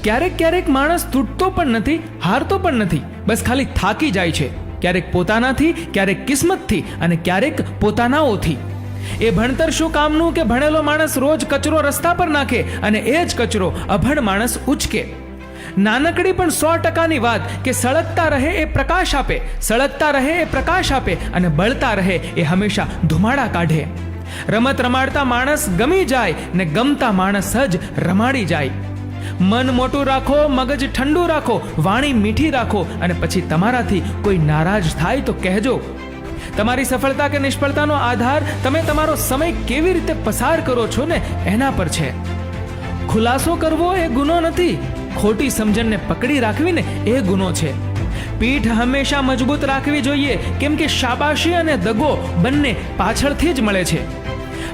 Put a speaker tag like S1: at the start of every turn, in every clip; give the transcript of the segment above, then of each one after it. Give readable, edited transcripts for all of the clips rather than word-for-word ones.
S1: ક્યારેક ક્યારેક માણસ તૂટતો પણ નથી, હારતો પણ નથી, બસ ખાલી થાકી જાય છે. ક્યારેક પોતાનાથી, ક્યારેક કિસ્મતથી અને ક્યારેક પોતાનાઓથી. એ ભણતર શું કામનું કે ભણેલો માણસ રોજ કચરો રસ્તા પર નાખે અને એ જ કચરો અભણ માણસ ઉચકે. નાનકડી પણ 100%ની વાત કે સળગતા રહે એ પ્રકાશ આપે, સળગતા રહે એ પ્રકાશ આપે અને બળતા રહે એ હંમેશા ધુમાડા કાઢે. રમત રમાડતા માણસ ગમી જાય ને ગમતા માણસ જ રમાડી જાય. મન મોટું રાખો, મગજ ઠંડુ રાખો, વાણી મીઠી રાખો અને પછી તમારાથી કોઈ નારાજ થાય તો કહેજો. તમારી સફળતા કે નિષ્ફળતાનો આધાર તમે તમારો સમય કેવી રીતે પસાર કરો છો ને એના પર છે. ખુલાસો કરવો એ ગુનો નથી, ખોટી સમજણને પકડી રાખવી ને એ ગુનો છે. પીઠ હંમેશા મજબૂત રાખવી જોઈએ, કેમ કે શાબાશી અને દગો બંને પાછળથી જ મળે છે.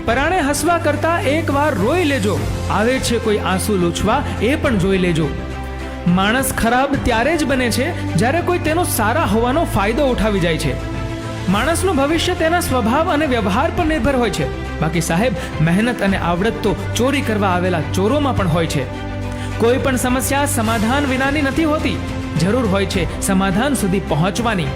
S1: પરાણે હસવા કરતા એકવાર રોઈ લેજો, આવે છે કોઈ આંસુ લૂછવા એ પણ જોઈ લેજો. માણસ ખરાબ ત્યારે જ બને છે જ્યારે કોઈ તેનો સારા હોવાનો ફાયદો ઉઠાવી જાય છે. માણસનું ભવિષ્ય તેના સ્વભાવ અને વ્યવહાર પર નિર્ભર હોય છે. બાકી સાહેબ, મહેનત અને આવડત તો ચોરી કરવા આવેલા ચોરોમાં પણ હોય છે. કોઈ પણ સમસ્યા સમાધાન વિનાની નથી હોતી, જરૂર હોય છે સમાધાન સુધી પહોંચવાની.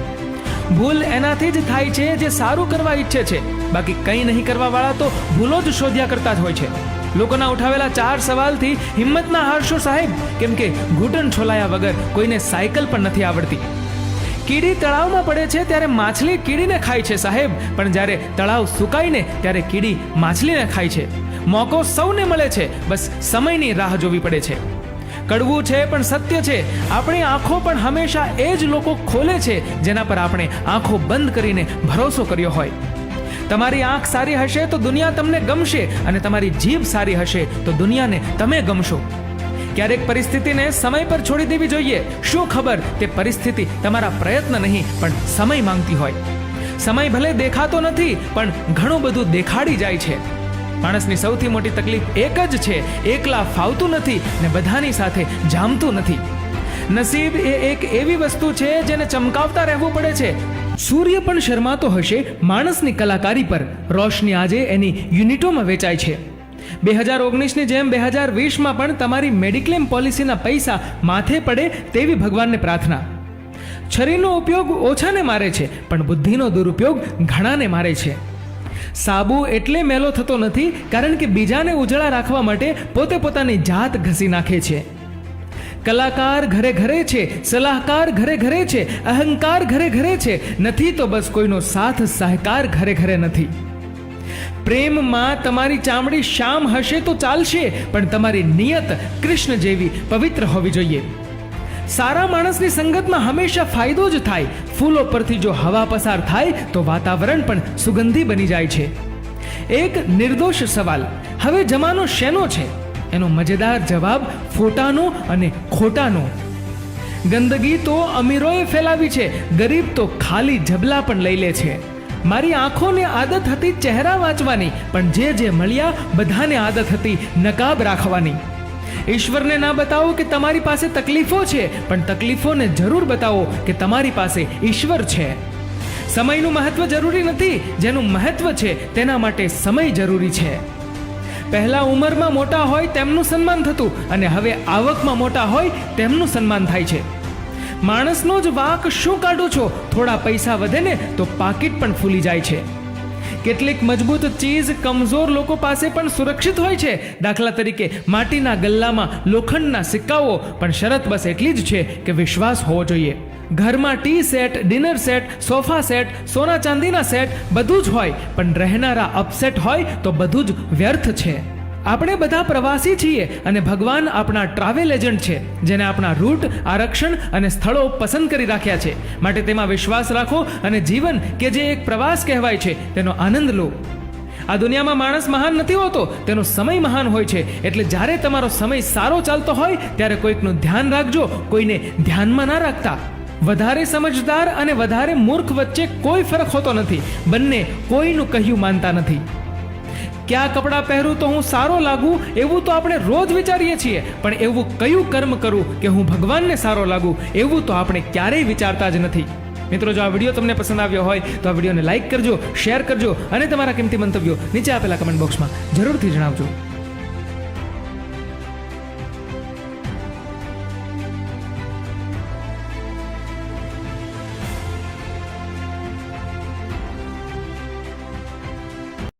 S1: ભૂલ એનાથી જ થાય છે જે સારું કરવા ઈચ્છે છે, બાકી કંઈ નહીં કરવા વાળા તો ભૂલો જ શોધ્યા કરતા જ હોય છે. લોકોના ઉઠાવેલા 4 સવાલથી હિંમત ના હારશો સાહેબ, કેમ કે ઘૂંટણ છોલાયા વગર કોઈને સાયકલ પણ નથી આવડતી. કીડી તળાવમાં પડે છે ત્યારે માછલી કીડીને ખાય છે સાહેબ, પણ જ્યારે તળાવ સુકાય ને ત્યારે કીડી માછલીને ખાય છે. મોકો સૌને મળે છે, બસ સમયની રાહ જોવી પડે છે. કડવું છે પણ સત્ય છે, આપણી આંખો પણ હંમેશા એ જ લોકો ખોલે છે જેના પર આપણે આંખો બંધ કરીને ભરોસો કર્યો હોય. તમારી આંખ સારી હશે તો દુનિયા તમને ગમશે અને તમારી જીભ સારી હશે તો દુનિયાને તમે ગમશો. ક્યારેક પરિસ્થિતિને સમય પર છોડી દેવી જોઈએ. શું ખબર તે પરિસ્થિતિ તમારા પ્રયત્ન નહીં પણ સમય માંગતી હોય. સમય ભલે દેખાતો નથી પણ ઘણું બધું દેખાડી જાય છે. માણસની સૌથી મોટી તકલીફ એક જ છે, એકલા ફાવતું નથી ને બધાની સાથે જામતું નથી. નસીબ એ એક એવી વસ્તુ છે જેને ચમકાવતા રહેવું પડે છે. સૂર્ય પણ શરમાતો હશે માણસની કલાકારી પર. રોશની આજે એની યુનિટોમાં વેચાય છે. 2019ની જેમ 2020માં પણ તમારી મેડિક્લેમ પોલિસીના પૈસા માથે પડે તેવી ભગવાનને પ્રાર્થના. છરીનો ઉપયોગ ઓછાને મારે છે પણ બુદ્ધિનો દુરુપયોગ ઘણાને મારે છે. સાબુ એટલે મેલો થતો નથી કારણ કે બીજાને ઉજળા રાખવા માટે પોતે પોતાની જાત ઘસી નાખે છે. કલાકાર ઘરે ઘરે છે, સલાહકાર ઘરે ઘરે છે, અહંકાર ઘરે ઘરે છે, નથી તો બસ કોઈનો સાથ સહકાર ઘરે ઘરે નથી. પ્રેમમાં તમારી ચામડી શ્યામ હશે તો ચાલશે, પણ તમારી નિયત કૃષ્ણ જેવી પવિત્ર હોવી જોઈએ. સારા માણસની સંગતમાં હંમેશા ફાયદો જ થાય. ફૂલો પરથી જો હવા પસાર થાય તો વાતાવરણ પણ સુગંધી બની જાય છે. એક નિર્દોષ સવાલ, હવે જમાનો શેનો છે? એનો મજેદાર જવાબ ફોટાનો અને ખોટાનો. ગંદગી તો અમીરોએ ફેલાવી છે, ગરીબ તો ખાલી જબલા પણ લઈ લે છે. મારી આંખોને આદત હતી ચહેરા વાંચવાની, પણ જે મળ્યા બધાને આદત હતી નકાબ રાખવાની. ઈશ્વરને ના બતાવો કે તમારી પાસે તકલીફો છે, પણ તકલીફોને જરૂર બતાવો કે તમારી પાસે ઈશ્વર છે. સમયનું મહત્વ જરૂરી નથી, જેનું મહત્વ છે તેના માટે સમય જરૂરી છે. પહેલા ઉંમરમાં મોટા હોય તેમનું સન્માન થતું અને હવે આવકમાં મોટા હોય તેમનું સન્માન થાય છે. માણસનો જ વાંક શું કાઢો છો? થોડા પૈસા વધે ને તો પાકીટ પણ ફૂલી જાય છે. કેટલીક મજબૂત ચીજ કમજોર લોકો પાસે પણ સુરક્ષિત હોય છે. દાખલા તરીકે માટીના ગલ્લામાં લોખંડના સિક્કાઓ, પણ શરત બસ એટલી જ છે કે વિશ્વાસ હોવો જોઈએ. ઘરમાં tea set, dinner set, sofa set, સોના ચાંદીના સેટ બધું જ હોય, પણ રહેનારા અપસેટ હોય તો બધું જ વ્યર્થ છે. આપણે બધા પ્રવાસી છીએ અને ભગવાન આપણા ટ્રાવેલ એજન્ટ છે, જેને આપણા રૂટ, આરક્ષણ અને સ્થળો પસંદ કરી રાખ્યા છે. માટે તેમાં વિશ્વાસ રાખો અને જીવન કે જે એક પ્રવાસ કહેવાય છે તેનો આનંદ લો. આ દુનિયામાં માણસ મહાન નથી હોતો, તેનો સમય મહાન હોય છે. એટલે જ્યારે તમારો સમય સારો ચાલતો હોય ત્યારે કોઈકનું ધ્યાન રાખજો, કોઈને ધ્યાનમાં ના રાખતા. વધારે સમજદાર અને વધારે મૂર્ખ વચ્ચે કોઈ ફરક હોતો નથી. બંને કોઈનું કહ્યું માનતા નથી. ક્યાં કપડાં પહેરું તો હું સારો લાગું એવું તો આપણે રોજ વિચારીએ છીએ, પણ એવું કયું કર્મ કરું કે હું ભગવાનને સારો લાગું એવું તો આપણે ક્યારેય વિચારતા જ નથી. મિત્રો, જો આ વિડીયો તમને પસંદ આવ્યો હોય તો આ વિડીયોને લાઈક કરજો, શેર કરજો અને તમારા કિંમતી મંતવ્યો નીચે આપેલા કમેન્ટ બોક્સમાં જરૂરથી જણાવજો.